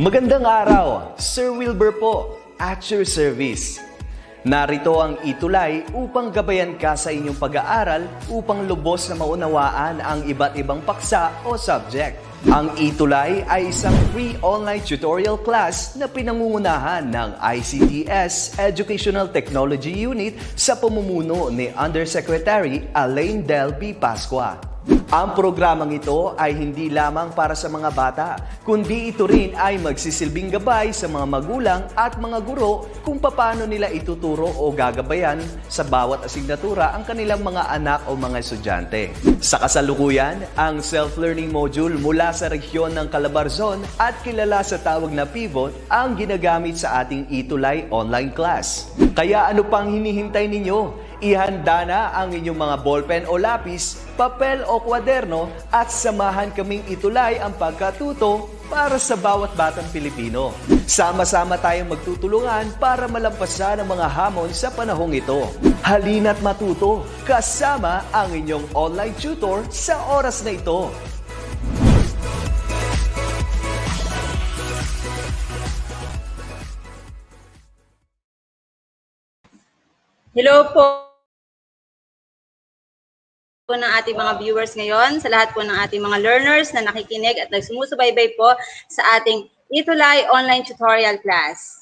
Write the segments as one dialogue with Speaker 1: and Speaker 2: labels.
Speaker 1: Magandang araw, Sir Wilbur po, at your service. Narito ang ETUlay upang gabayan ka sa inyong pag-aaral upang lubos na maunawaan ang iba't ibang paksa o subject. Ang ETUlay ay isang free online tutorial class na pinangungunahan ng DepEd Educational Technology Unit sa pamumuno ni Undersecretary Elaine Del P. Pascua. Ang programang ito ay hindi lamang para sa mga bata, kundi ito rin ay magsisilbing gabay sa mga magulang at mga guro kung paano nila ituturo o gagabayan sa bawat asignatura ang kanilang mga anak o mga estudyante. Sa kasalukuyan, ang self-learning module mula sa rehiyon ng Calabarzon at kilala sa tawag na pivot ang ginagamit sa ating ETUlay online class. Kaya ano pang hinihintay ninyo? Ihanda na ang inyong mga ballpen o lapis, papel o kwaderno at samahan kaming itulay ang pagkatuto para sa bawat batang Pilipino. Sama-sama tayong magtutulungan para malampasan ang mga hamon sa panahong ito. Halina't matuto kasama ang inyong online tutor sa oras na ito.
Speaker 2: Hello po ng ating mga viewers ngayon, sa lahat po ng ating mga learners na nakikinig at nagsumusubaybay po sa ating ETUlay online tutorial class.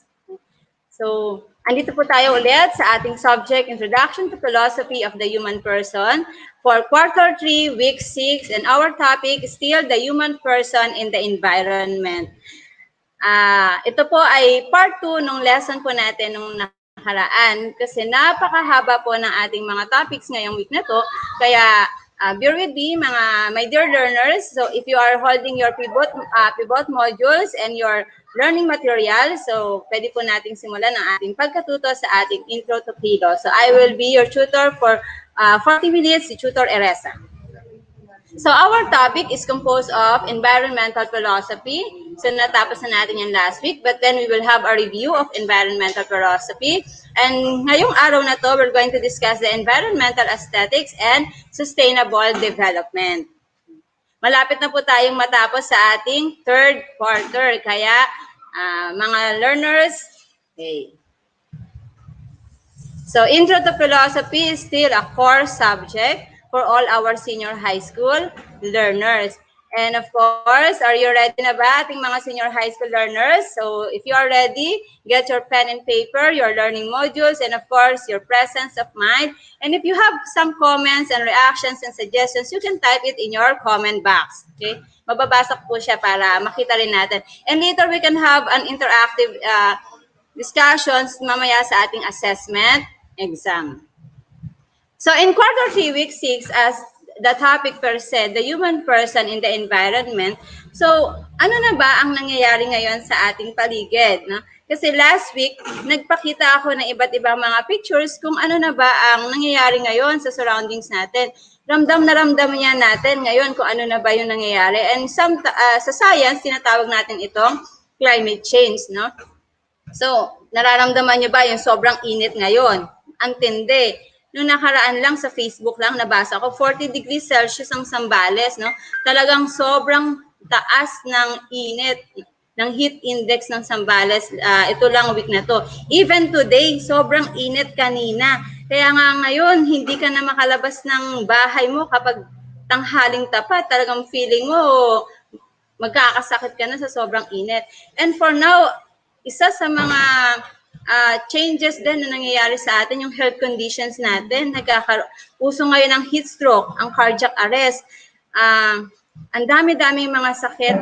Speaker 2: So, andito po tayo ulit sa ating subject, Introduction to Philosophy of the Human Person for Quarter 3, Week 6, and our topic is still the human person in the environment. Ito po ay part 2 ng lesson po natin nung nakaraan kasi napakahaba po ng ating mga topics ngayong week na to. Kaya bear with me my dear learners. So if you are holding your pivot modules and your learning material, so pwede po nating simulan ang ating pagkatuto sa ating intro to philo. So I will be your tutor for 40 minutes, si Tutor Eresa. So our topic is composed of environmental philosophy. So natapos na natin yan last week, but then we will have a review of environmental philosophy. And ngayong araw na to, we're going to discuss the environmental aesthetics and sustainable development. Malapit na po tayong matapos sa ating third quarter. Kaya mga learners, okay. So intro to philosophy is still a core subject for all our senior high school learners. And of course, are you ready na ba ating mga senior high school learners? So if you are ready, get your pen and paper, your learning modules, and of course, your presence of mind. And if you have some comments and reactions and suggestions, you can type it in your comment box. Okay? Mababasa po siya para makita rin natin. And later, we can have an interactive discussions mamaya sa ating assessment exam. So in quarter 3, week 6, as the topic per se, the human person in the environment. So ano na ba ang nangyayari ngayon sa ating paligid? No? Kasi last week, nagpakita ako ng iba't ibang mga pictures kung ano na ba ang nangyayari ngayon sa surroundings natin. Ramdam na ramdam niya natin ngayon kung ano na ba yung nangyayari. And sa science, tinatawag natin itong climate change. No? So nararamdaman niyo ba yung sobrang init ngayon? Ang tindi. Noong nakaraan lang sa Facebook lang nabasa ko 40 degrees Celsius ang Zambales, no? Talagang sobrang taas ng init ng heat index ng Zambales. Ito lang week na to. Even today, sobrang init kanina. Kaya nga ngayon, hindi ka na makalabas ng bahay mo kapag tanghaling tapat. Talagang feeling mo magkakasakit ka na sa sobrang init. And for now, isa sa mga changes din na nangyayari sa atin, yung health conditions natin, uso ngayon ang heat stroke, ang cardiac arrest, ang dami-dami mga sakit,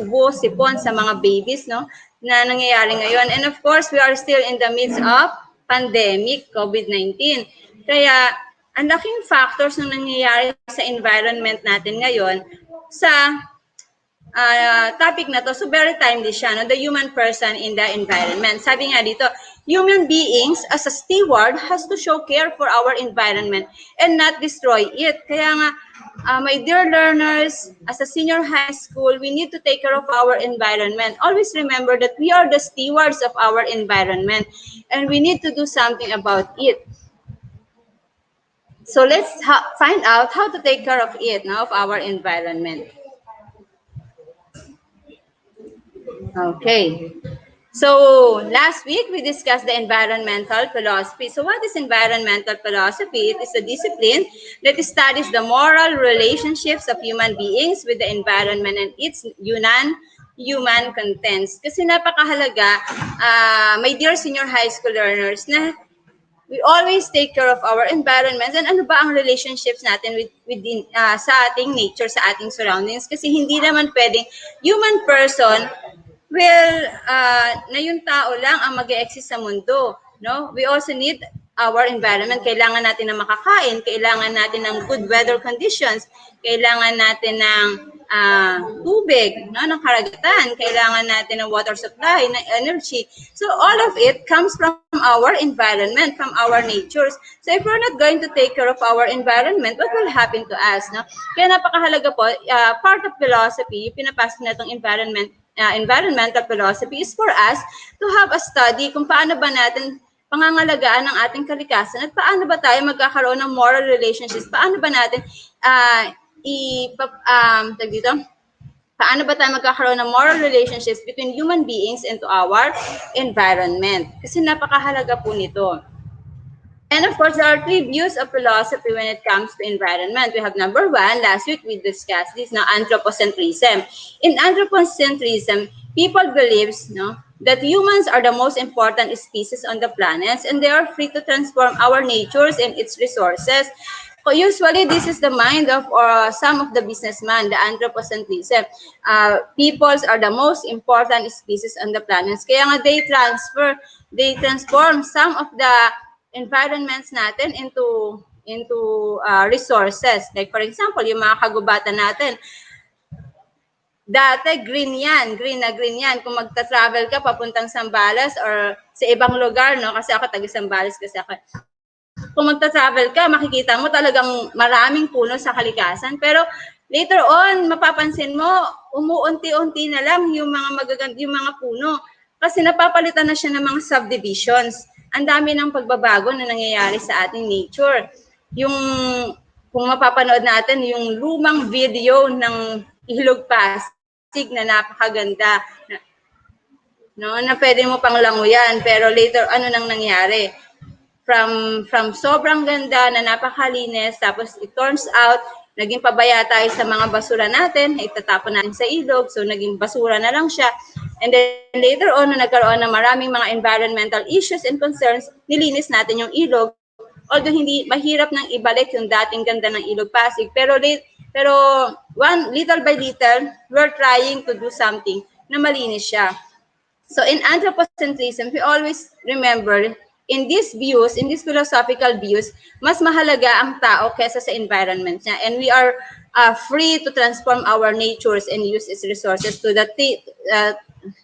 Speaker 2: ubo, sipon sa mga babies, no, na nangyayari ngayon. And of course, we are still in the midst of pandemic, COVID-19. Kaya, ang laking factors na nangyayari sa environment natin ngayon sa topic na to, so very timely siya, no? The human person in the environment. Sabi nga dito, human beings as a steward has to show care for our environment and not destroy it. Kaya nga, my dear learners, as a senior high school, we need to take care of our environment. Always remember that we are the stewards of our environment and we need to do something about it. So let's find out how to take care of it, no, of our environment. Okay. So last week we discussed the environmental philosophy. So what is environmental philosophy? It is a discipline that studies the moral relationships of human beings with the environment and its human contents. Kasi napakahalaga, my dear senior high school learners, na we always take care of our environment and ano ba ang relationships natin within sa ating nature, sa ating surroundings, kasi hindi naman pwedeng human person will na yung tao lang ang mag-exist sa mundo, no? We also need our environment. Kailangan natin ng makakain, kailangan natin ng good weather conditions, kailangan natin ng tubig, no, ng karagatan, kailangan natin ng water supply, ng energy. So all of it comes from our environment, from our natures. So if we're not going to take care of our environment, what will happen to us, no? Kaya napakahalaga po, part of philosophy, yung pinapasok na itong environmental philosophy is for us to have a study kung paano ba natin pangangalagaan ng ating kalikasan at paano ba tayo magkakaroon ng moral relationships, paano ba natin paano ba tayo magkakaroon ng moral relationships between human beings and to our environment. Kasi napakahalaga po nito. And of course, there are three views of philosophy when it comes to environment. We have number one, last week we discussed this, now anthropocentrism. In anthropocentrism, people believes, no, that humans are the most important species on the planet and they are free to transform our natures and its resources. So usually, this is the mind of some of the businessmen, the anthropocentrism. Peoples are the most important species on the planet. Kaya nga they transform some of the environments natin into resources. Like for example, yung mga kagubatan natin, dati green na green yan. Kung magta-travel ka papuntang Zambales or sa ibang lugar, no? Kasi ako taga Zambales kasi ako. Kung magta-travel ka, makikita mo talagang maraming puno sa kalikasan. Pero later on, mapapansin mo, umuunti-unti na lang yung yung mga puno. Kasi napapalitan na siya ng mga subdivisions. Ang dami ng pagbabago na nangyayari sa ating nature. Kung mapapanood natin, yung lumang video ng Ilog Pasig na napakaganda, no, na pwede mo pang languyan, pero later ano nang nangyari? From sobrang ganda na napakalinis, tapos it turns out naging pabaya tayo sa mga basura natin, itatapon natin sa ilog, so naging basura na lang siya. And then later on, nung nagkaroon ng maraming mga environmental issues and concerns, nilinis natin yung ilog. Although hindi mahirap nang ibalik yung dating ganda ng Ilog Pasig, pero little by little, we're trying to do something na malinis siya. So in anthropocentrism, we always remember, in these philosophical views, mas mahalaga ang tao kesa sa environment niya. And we are free to transform our natures and use its resources to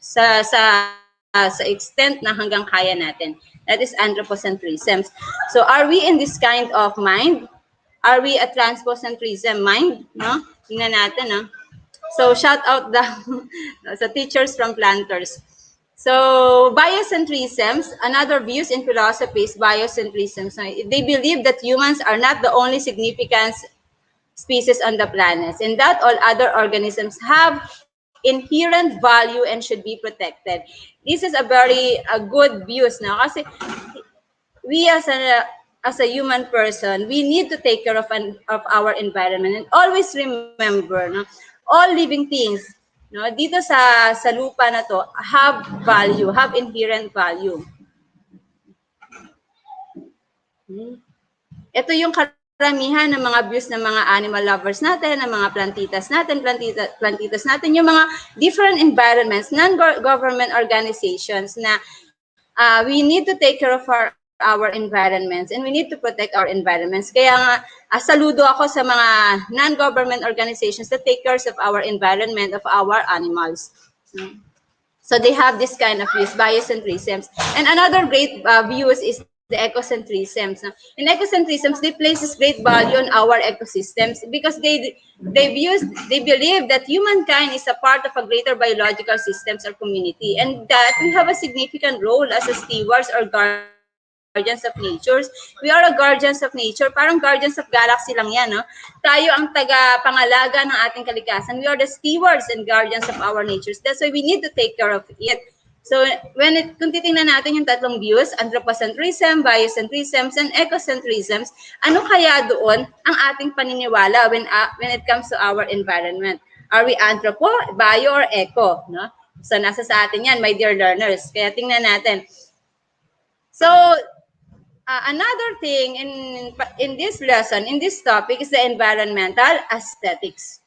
Speaker 2: sa extent na hanggang kaya natin. That is anthropocentrism. So are we in this kind of mind? Are we a transphocentrism mind? No? Tingnan natin, no? So shout out sa teachers from Planters. So biocentrism, another views in philosophy is biocentrism. So they believe that humans are not the only significant species on the planet, and that all other organisms have inherent value and should be protected. This is a very good views now, kasi we as a human person, we need to take care of our environment and always remember, no, all living things, no, dito sa lupa na to have value, have inherent value. Ito yung karamihan ng mga views ng mga animal lovers natin, ng mga plantitas natin, yung mga different environments, non-government organizations na we need to take care of our environments and we need to protect our environments. Kaya nga, saludo ako sa mga non-government organizations that take care of our environment, of our animals. So they have this kind of views, biocentrism. And another great views is the ecocentrism. In ecocentrism, they place great value on our ecosystems because they believe that humankind is a part of a greater biological systems or community, and that we have a significant role as a stewards or guardians guardians of nature. We are a guardians of nature. Parang guardians of galaxy lang yan, no? Tayo ang taga-pangalaga ng ating kalikasan. We are the stewards and guardians of our natures. That's why we need to take care of it. So, kung titingnan natin yung tatlong views, anthropocentrism, biocentrism, and ecocentrism, ano kaya doon ang ating paniniwala when it comes to our environment? Are we anthropo, bio, or eco? No? So, nasa sa atin yan, my dear learners. Kaya tingnan natin. So, another thing in this lesson, in this topic, is the environmental aesthetics.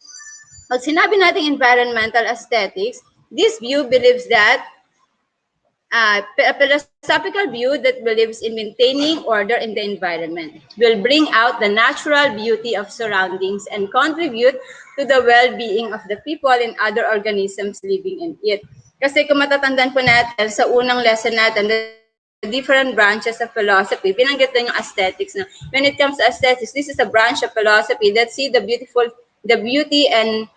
Speaker 2: Pag sinabi natin environmental aesthetics, this view believes that a philosophical view that believes in maintaining order in the environment will bring out the natural beauty of surroundings and contribute to the well-being of the people and other organisms living in it. Kasi kung matatandaan po natin sa unang lesson natin, the different branches of philosophy, binanggit na yung aesthetics. Na when it comes to aesthetics, this is a branch of philosophy that see the beauty and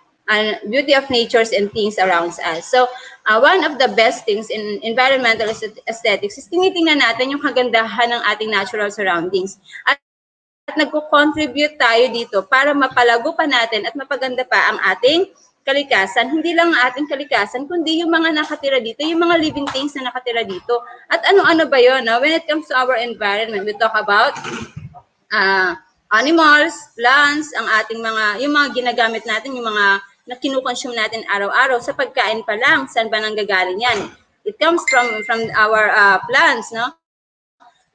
Speaker 2: beauty of natures and things around us. So, one of the best things in environmental aesthetics is tinitingnan natin yung kagandahan ng ating natural surroundings. At nagko-contribute tayo dito para mapalago pa natin at mapaganda pa ang ating kalikasan. Hindi lang ang ating kalikasan, kundi yung mga nakatira dito, yung mga living things na nakatira dito. At ano-ano ba yun? No? When it comes to our environment, we talk about animals, plants, ang ating yung mga ginagamit natin, yung mga na kinukonsume natin araw-araw sa pagkain pa lang, saan ba nanggagaling yan? It comes from our plants, no?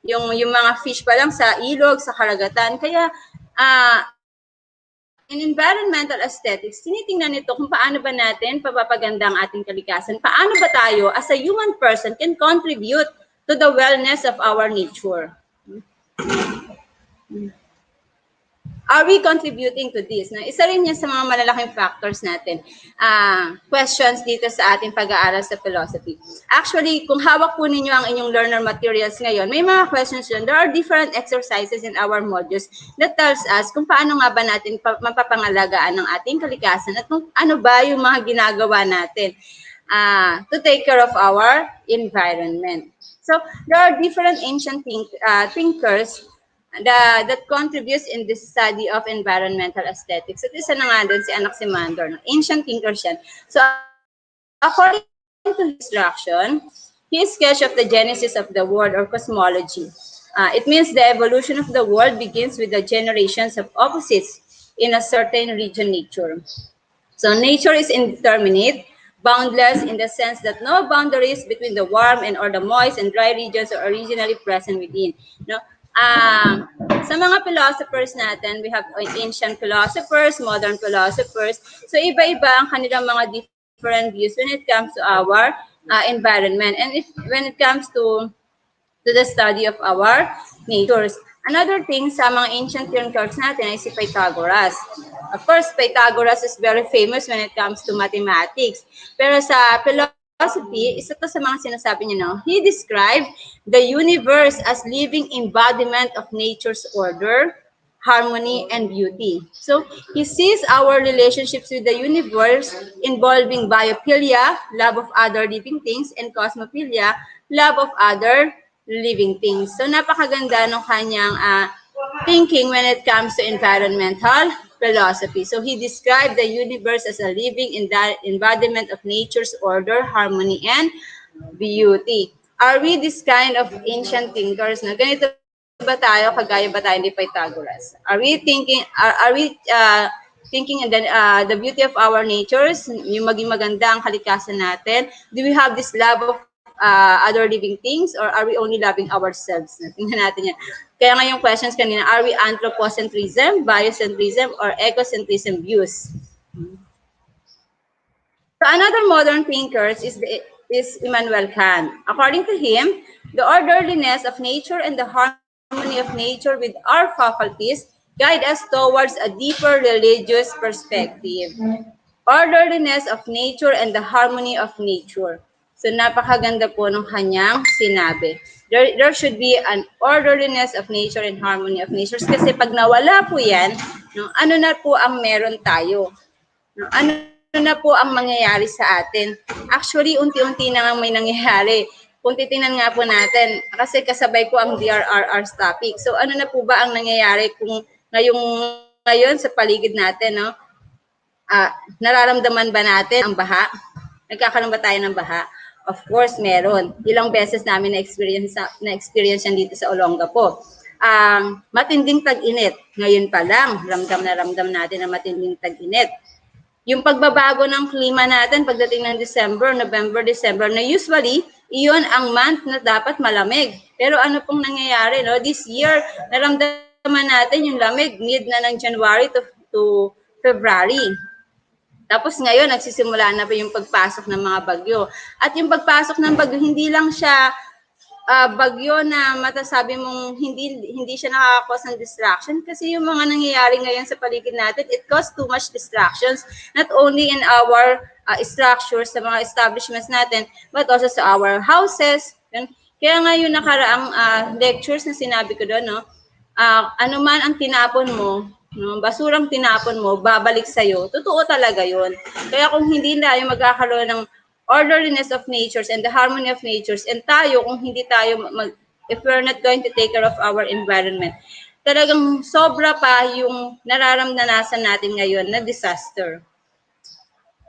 Speaker 2: Yung mga fish pa lang sa ilog, sa karagatan. Kaya in environmental aesthetics, tinitingnan nito kung paano ba natin papapaganda ang ating kalikasan. Paano ba tayo as a human person can contribute to the wellness of our nature? Are we contributing to this? Na isa rin yan sa mga malalaking factors natin. Questions dito sa ating pag-aaral sa philosophy. Actually, kung hawak po ninyo ang inyong learner materials ngayon, may mga questions yun. There are different exercises in our modules that tells us kung paano nga ba natin mapapangalagaan ng ating kalikasan at kung ano ba yung mga ginagawa natin to take care of our environment. So, there are different ancient thinkers that contributes in this study of environmental aesthetics. At isa na nga doon si Anaximander, ancient thinkers yan. So, according to his instruction, his sketch of the genesis of the world or cosmology. It means the evolution of the world begins with the generations of opposites in a certain region nature. So, nature is indeterminate, boundless in the sense that no boundaries between the warm or the moist and dry regions are originally present within. No? Sa mga philosophers natin, we have ancient philosophers, modern philosophers. So, iba-iba ang kanilang mga different views when it comes to our environment and when it comes to the study of our natures. Another thing sa mga ancient thinkers natin ay si Pythagoras. Of course, Pythagoras is very famous when it comes to mathematics. Pero sa philosophy, isa to sa mga sinasabi niya, no? He described the universe as living embodiment of nature's order, harmony, and beauty. So, he sees our relationships with the universe involving biophilia, love of other living things, and cosmophilia, love of other living things. So, napakaganda ng kanyang thinking when it comes to environmental philosophy. So, he described the universe as a living embodiment of nature's order, harmony, and beauty. Are we this kind of ancient thinkers na ganito ba tayo, kagaya ba tayo ni Pythagoras? Are we thinking, thinking the beauty of our natures, yung maging maganda ang kalikasan natin? Do we have this love of other living things or are we only loving ourselves? Tingnan natin yan. Kaya nga yung questions kanina, are we anthropocentrism, biocentrism, or ecocentrism views? So another modern thinker is Immanuel Kant. According to him, the orderliness of nature and the harmony of nature with our faculties guide us towards a deeper religious perspective. Orderliness of nature and the harmony of nature. So napakaganda po ng kanyang sinabi. There should be an orderliness of nature and harmony of nature. Kasi pag nawala po yan, no, ano na po ang meron tayo? No, ano na po ang mangyayari sa atin? Actually, unti-unti na nga may nangyayari. kung titingnan nga po natin, kasi kasabay ko ang DRRR's topic. So ano na po ba ang nangyayari kung ngayon sa paligid natin, no? Nararamdaman ba natin ang baha? Nagkakaroon ba tayo ng baha? Of course, meron. Ilang beses namin na-experience yan dito sa Olongapo. Matinding tag-init. Ngayon pa lang, ramdam na ramdam natin ang matinding tag-init. Yung pagbabago ng klima natin pagdating ng December, November, December, na usually, iyon ang month na dapat malamig. Pero ano pong nangyayari, no? This year, naramdaman natin yung lamig mid na ng January to February. Tapos ngayon, nagsisimula na pa yung pagpasok ng mga bagyo. At yung pagpasok ng bagyo, hindi lang siya bagyo na matasabi mong hindi siya nakaka-cause ng distraction kasi yung mga nangyayari ngayon sa paligid natin, it causes too much distractions, not only in our structures, sa mga establishments natin, but also sa our houses. Kaya nga yung nakaraang lectures na sinabi ko doon, no, ano man ang tinapon mo, no, basurang tinapon mo, babalik sa'yo. Totoo talaga yun. Kaya kung hindi na yung magkakaroon ng orderliness of natures and the harmony of natures, and tayo, kung hindi tayo, if we're not going to take care of our environment, talagang sobra pa yung nararamdaman natin ngayon na disaster.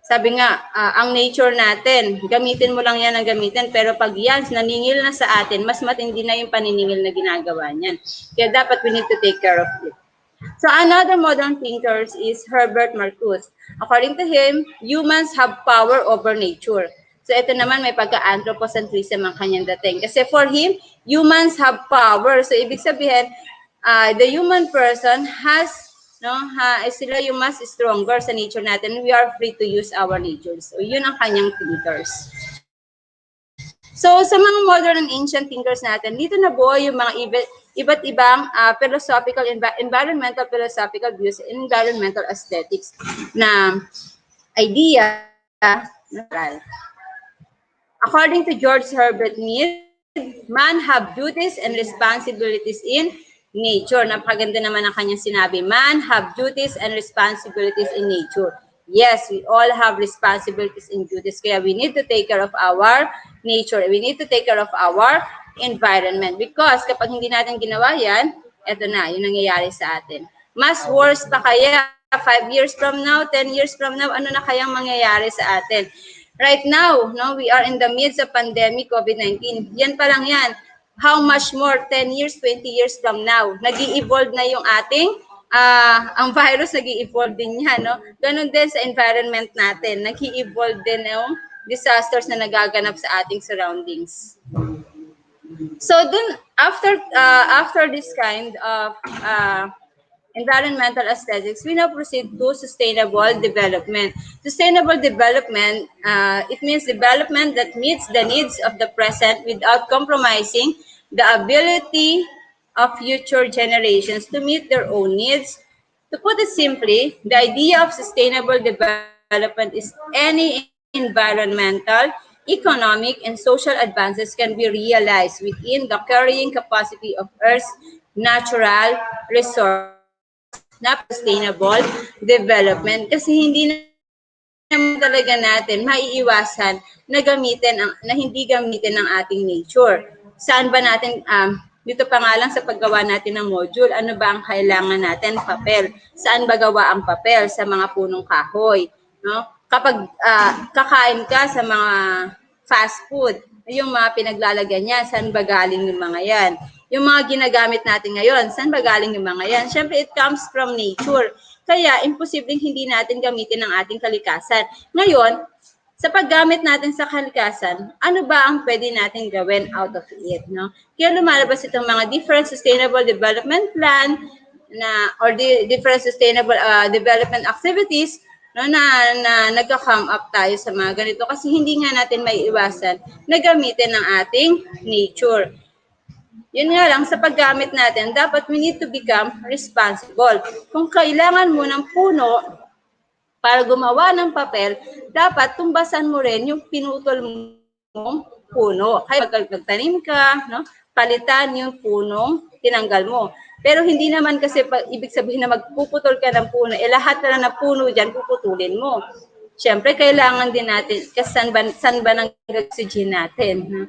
Speaker 2: Sabi nga, ang nature natin, gamitin mo lang yan ang gamitin, pero pag yan, naningil na sa atin, mas matindi na yung paniningil na ginagawa niyan. Kaya dapat we need to take care of it. So another modern thinker is Herbert Marcuse. According to him, humans have power over nature. So ito naman may pagka-anthropocentrism ang kanyang dating. Kasi for him, humans have power. So ibig sabihin, the human person sila yung mas stronger sa nature natin. We are free to use our nature. So yun ang kanyang thinkers. So sa mga modern and ancient thinkers natin, dito na buo yung mga iba't ibang philosophical, environmental philosophical views, environmental aesthetics na idea. According to George Herbert Mead, man have duties and responsibilities in nature. Napakaganda naman ang kanyang sinabi. Man have duties and responsibilities in nature. Yes, we all have responsibilities and duties. Kaya we need to take care of our nature. We need to take care of our environment. Because kapag hindi natin ginawa yan, eto na, yung nangyayari sa atin. Mas worse pa kaya, 5 years from now, 10 years from now, ano na kayang mangyayari sa atin? Right now, no, we are in the midst of pandemic COVID-19. Yan pa lang yan. How much more 10 years, 20 years from now? Nag-i-evolve na yung ating ang virus, nag-i-evolve din yan, no? Ganun din sa environment natin. Nag-i-evolve din yung disasters na nagaganap sa ating surroundings. So then, after this kind of environmental aesthetics, we now proceed to sustainable development. Sustainable development, it means development that meets the needs of the present without compromising the ability of future generations to meet their own needs. To put it simply, the idea of sustainable development is any environmental, economic, and social advances can be realized within the carrying capacity of Earth's natural resources. Na sustainable development kasi hindi naman talaga natin maiiwasan na hindi gamitin ang ating nature. Saan ba natin dito pa nga lang sa paggawa natin ng module, ano ba ang kailangan natin? Papel. Saan ba gawa ang papel? Sa mga punong kahoy, no? Kapag kakain ka sa mga fast food, yung mga pinaglalagyan niya, saan ba galing yung mga yan? Yung mga ginagamit natin ngayon, saan ba galing yung mga yan? Siyempre, it comes from nature. Kaya, imposibleng hindi natin gamitin ang ating kalikasan. Ngayon, sa paggamit natin sa kalikasan, ano ba ang pwede natin gawin out of it? No? Kaya lumalabas itong mga different sustainable development plan or different sustainable development activities, no, na nagka-come up tayo sa mga ganito kasi hindi nga natin maiiwasan na gamitin ang ating nature. Yun nga lang, sa paggamit natin, dapat we need to become responsible. Kung kailangan mo ng puno para gumawa ng papel, dapat tumbasan mo rin yung pinutol mong puno. Kaya magtanim ka, no? Palitan yung punong tinanggal mo. Pero hindi naman kasi ibig sabihin na magpuputol ka ng puno, lahat na ng puno dyan, puputulin mo. Siyempre, kailangan din natin, kasi saan ba nang oxygen natin?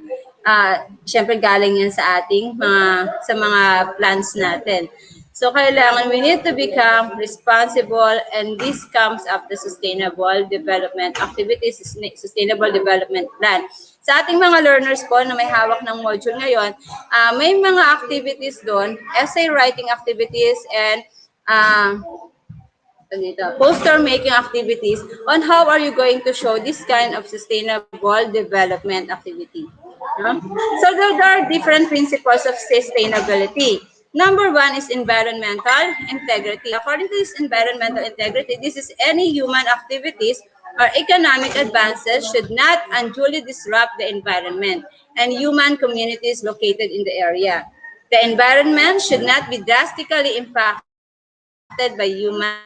Speaker 2: syempre galing yan sa ating mga plans natin. So kailangan we need to become responsible, and this comes up the sustainable development activities, sustainable development plan. Sa ating mga learners po na may hawak ng module ngayon, may mga activities doon, essay writing activities and poster making activities on how are you going to show this kind of sustainable development activity. No? So there are different principles of sustainability. Number one is environmental integrity. According to this environmental integrity, this is any human activities or economic advances should not unduly disrupt the environment and human communities located in the area. The environment should not be drastically impacted by human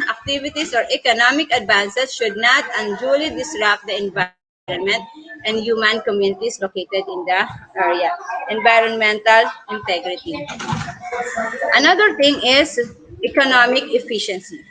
Speaker 2: activities or economic advances should not unduly disrupt the environment and human communities located in the area. Environmental integrity. Another thing is economic efficiency.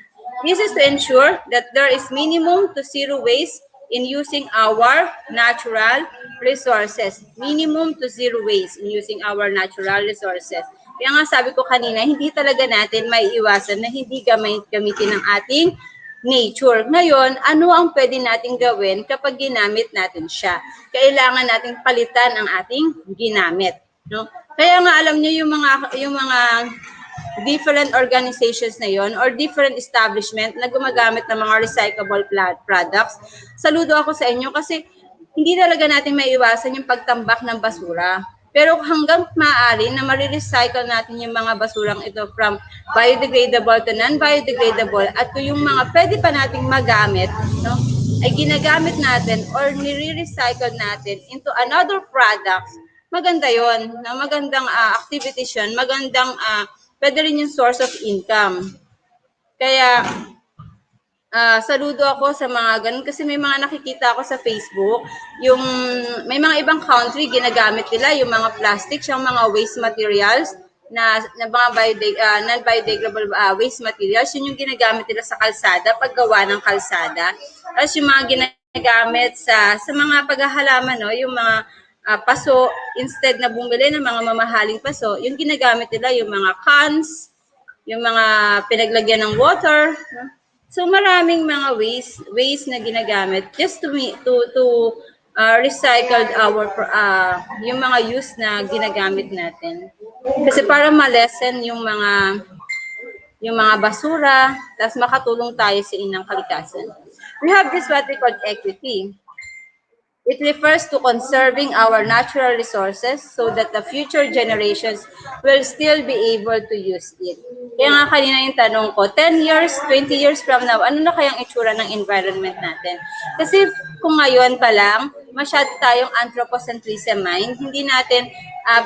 Speaker 2: This is to ensure that there is minimum to zero waste in using our natural resources. Minimum to zero waste in using our natural resources. Kaya nga sabi ko kanina, hindi talaga natin maiiwasan na hindi gamitin ng ating nature. Ngayon, ano ang pwede nating gawin kapag ginamit natin siya? Kailangan nating palitan ang ating ginamit. No? Kaya nga alam niyo yung mga different organizations na yon or different establishment na gumagamit ng mga recyclable products. Saludo ako sa inyo kasi hindi talaga natin maiiwasan yung pagtambak ng basura. Pero hanggang maaari na marirecycle natin yung mga basurang ito from biodegradable to non-biodegradable at kung yung mga pwede pa nating magamit, no, ay ginagamit natin or nire-recycle natin into another products, maganda yon, na magandang activities yun, magandang pwede rin yung source of income. Kaya saludo ako sa mga ganun kasi may mga nakikita ako sa Facebook, yung may mga ibang country ginagamit nila yung mga plastics, yung mga waste materials na mga non-biodegradable waste materials, yun yung ginagamit nila sa kalsada, paggawa ng kalsada. Tapos yung mga ginagamit sa mga paghahalaman, no, yung mga paso, instead na bumili ng mga mamahaling paso, yung ginagamit nila yung mga cans, yung mga pinaglagyan ng water, no? So maraming mga ways na ginagamit just to recycle yung mga use na ginagamit natin. Kasi para ma-lessen yung mga basura, tapos makatulong tayo sa inang kalikasan. We have this what we call equity. It refers to conserving our natural resources so that the future generations will still be able to use it. Kaya nga kanina yung tanong ko, 10 years, 20 years from now, ano na kayang itsura ng environment natin? Kasi kung ngayon pa lang, masyado tayong anthropocentrism mind, hindi natin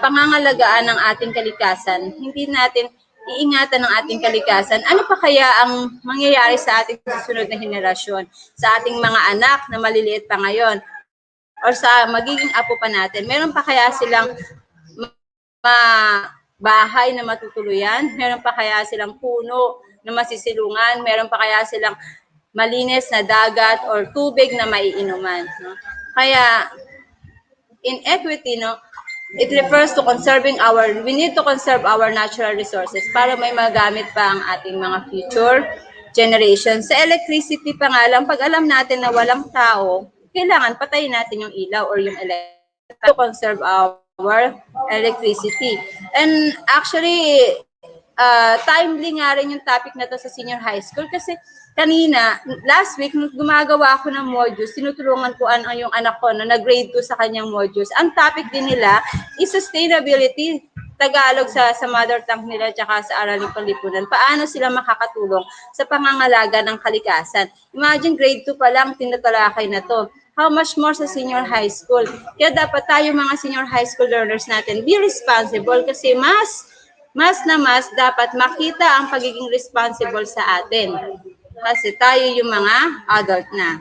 Speaker 2: pangangalagaan ng ating kalikasan, hindi natin iingatan ng ating kalikasan, ano pa kaya ang mangyayari sa ating susunod na henerasyon, sa ating mga anak na maliliit pa ngayon, or sa magiging apo pa natin, meron pa kaya silang bahay na matutuluyan? Meron pa kaya silang puno na masisilungan? Meron pa kaya silang malinis na dagat or tubig na maiinuman? No? Kaya, in equity, no, it refers to we need to conserve our natural resources para may magamit pa ang ating mga future generations. Sa electricity pa nga lang, pag alam natin na walang tao, kailangan patayin natin yung ilaw or yung electric to conserve our electricity. And actually, timely nga rin yung topic na to sa senior high school kasi kanina, last week, nung gumagawa ako ng modules, tinutulungan ko yung anak ko na nag-grade 2 sa kanyang modules. Ang topic din nila is sustainability. Tagalog sa mother tongue nila tsaka sa Araling Panlipunan. Paano sila makakatulong sa pangangalaga ng kalikasan? Imagine grade 2 pa lang, tinatalakay na to. How much more sa senior high school? Kaya dapat tayo mga senior high school learners natin, be responsible kasi mas dapat makita ang pagiging responsible sa atin. Kasi tayo yung mga adult na.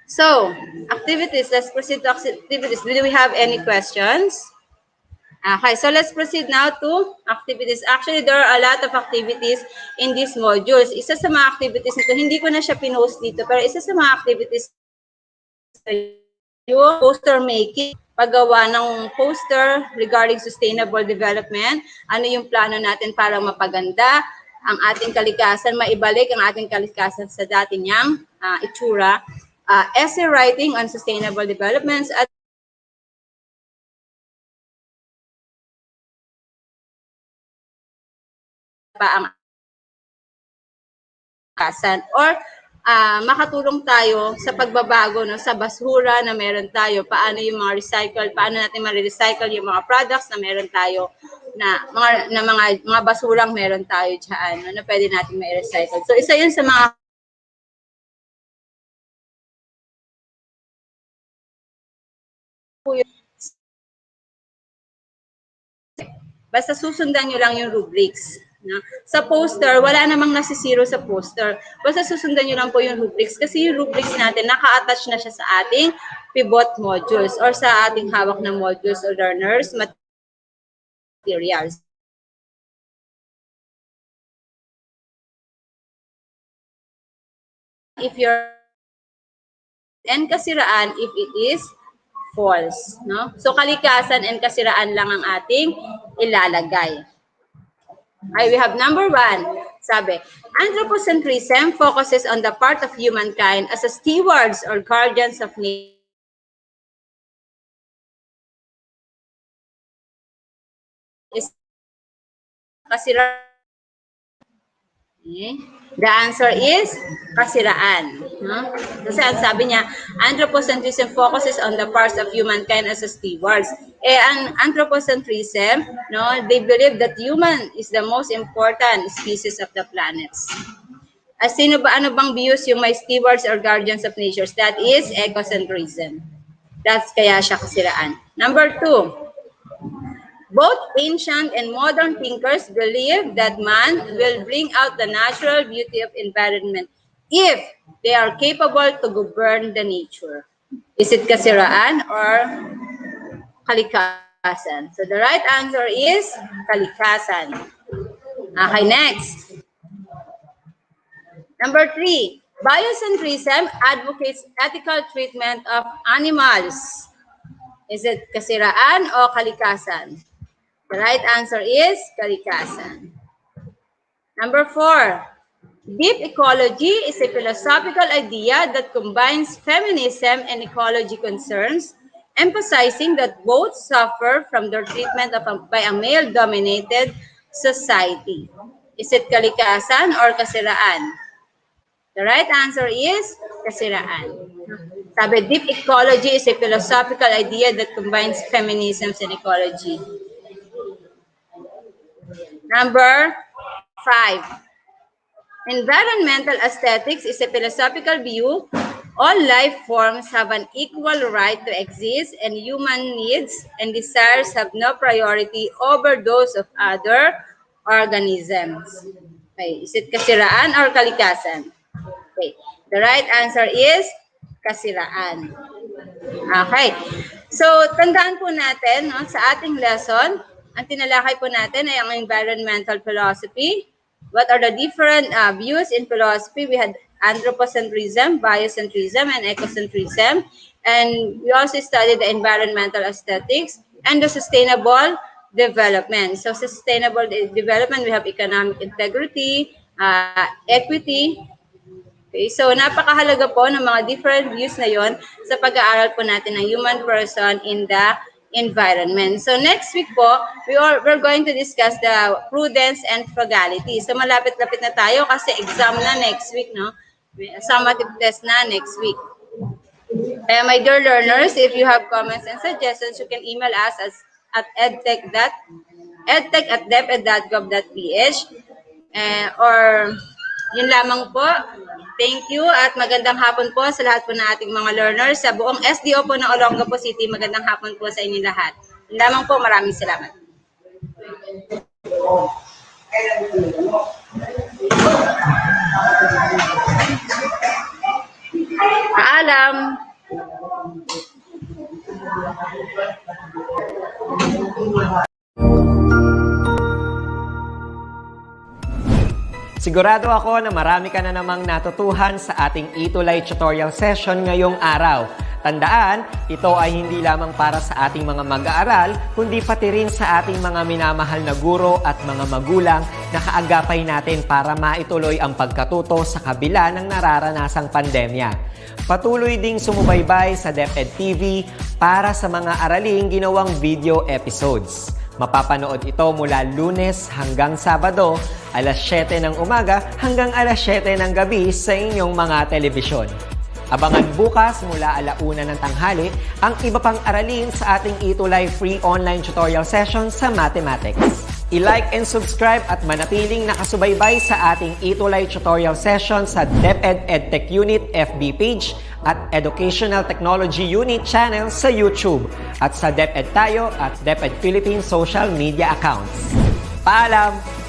Speaker 2: So, activities. Let's proceed to activities. Do we have any questions? Okay, so let's proceed now to activities. Actually, there are a lot of activities in these modules. Isa sa mga activities nito, hindi ko na siya pinost dito, pero isa sa mga activities yung poster making, paggawa ng poster regarding sustainable development, ano yung plano natin para mapaganda ang ating kalikasan, maibalik ang ating kalikasan sa dati niyang itsura, essay writing on sustainable developments, at pa ang kalikasan, or makatulong tayo sa pagbabago no, sa basura na meron tayo, paano yung mga recycle, paano natin ma-recycle yung mga products na meron tayo, na mga basurang meron tayo diyan, no, na pwede natin ma-recycle. So isa yun sa mga basta susundan nyo lang yung rubrics. No? Sa poster, wala namang nasisiro sa poster. Basta susundan nyo lang po yung rubrics kasi yung rubrics natin, naka-attach na siya sa ating pivot modules or sa ating hawak na modules o learners materials. If you're and kasiraan if it is false. No? So kalikasan and kasiraan lang ang ating ilalagay. We have number 1. Sabi, anthropocentrism focuses on the part of humankind as a stewards or guardians of nature. Kasiraan. Okay. The answer is kasiraan. No? Kasi ang sabi niya, anthropocentrism focuses on the parts of humankind as a stewards. Ang anthropocentrism, no, they believe that human is the most important species of the planets. Ano bang views yung may stewards or guardians of nature? That is ecocentrism. That's kaya siya kasiraan. Number 2. Both ancient and modern thinkers believe that man will bring out the natural beauty of environment if they are capable to govern the nature. Is it kasiraan or kalikasan? So the right answer is kalikasan. Okay, next. Number 3. Biocentrism advocates ethical treatment of animals. Is it kasiraan o kalikasan? The right answer is kalikasan. Number 4. Deep ecology is a philosophical idea that combines feminism and ecology concerns, emphasizing that both suffer from their treatment by a male-dominated society. Is it kalikasan or kasiraan? The right answer is kasiraan. Sabi, deep ecology is a philosophical idea that combines feminism and ecology. Number 5. Environmental aesthetics is a philosophical view. All life forms have an equal right to exist, and human needs and desires have no priority over those of other organisms. Okay. Is it kasiraan or kalikasan? Okay. The right answer is kasiraan. Okay. So, tandaan po natin, no, sa ating lesson, ang tinalakay po natin ay ang environmental philosophy. What are the different views in philosophy? We had anthropocentrism, biocentrism, and ecocentrism. And we also studied the environmental aesthetics and the sustainable development. So, sustainable development, we have economic integrity, equity. Okay, so napakahalaga po ng mga different views na yon sa pag-aaral po natin ng human person in the environment. So next week po, we're going to discuss the prudence and frugality. So malapit-lapit na tayo kasi exam na next week, no? Summative test na next week. Kaya my dear learners, if you have comments and suggestions, you can email us at edtech@deped.gov.ph or yun lamang po. Thank you at magandang hapon po sa lahat po ng ating mga learners. Sa buong SDO po ng Olongapo City, magandang hapon po sa inyo lahat. Yun lamang po, maraming salamat. Paalam!
Speaker 3: Sigurado ako na marami ka na namang natutuhan sa ating ETUlay tutorial session ngayong araw. Tandaan, ito ay hindi lamang para sa ating mga mag-aaral, kundi pati rin sa ating mga minamahal na guro at mga magulang na kaagapay natin para maituloy ang pagkatuto sa kabila ng nararanasang pandemya. Patuloy ding sumubaybay sa DepEd TV para sa mga araling ginawang video episodes. Mapapanood ito mula Lunes hanggang Sabado, alas 7 ng umaga hanggang alas 7 ng gabi sa inyong mga telebisyon. Abangan bukas mula 1:00 ng tanghali ang iba pang aralin sa ating ETUlay free online tutorial session sa mathematics. I-like and subscribe at manatiling nakasubaybay sa ating ETUlay tutorial session sa DepEd Edtech Unit FB page at Educational Technology Unit channel sa YouTube at sa DepEd Tayo at DepEd Philippines social media accounts. Paalam!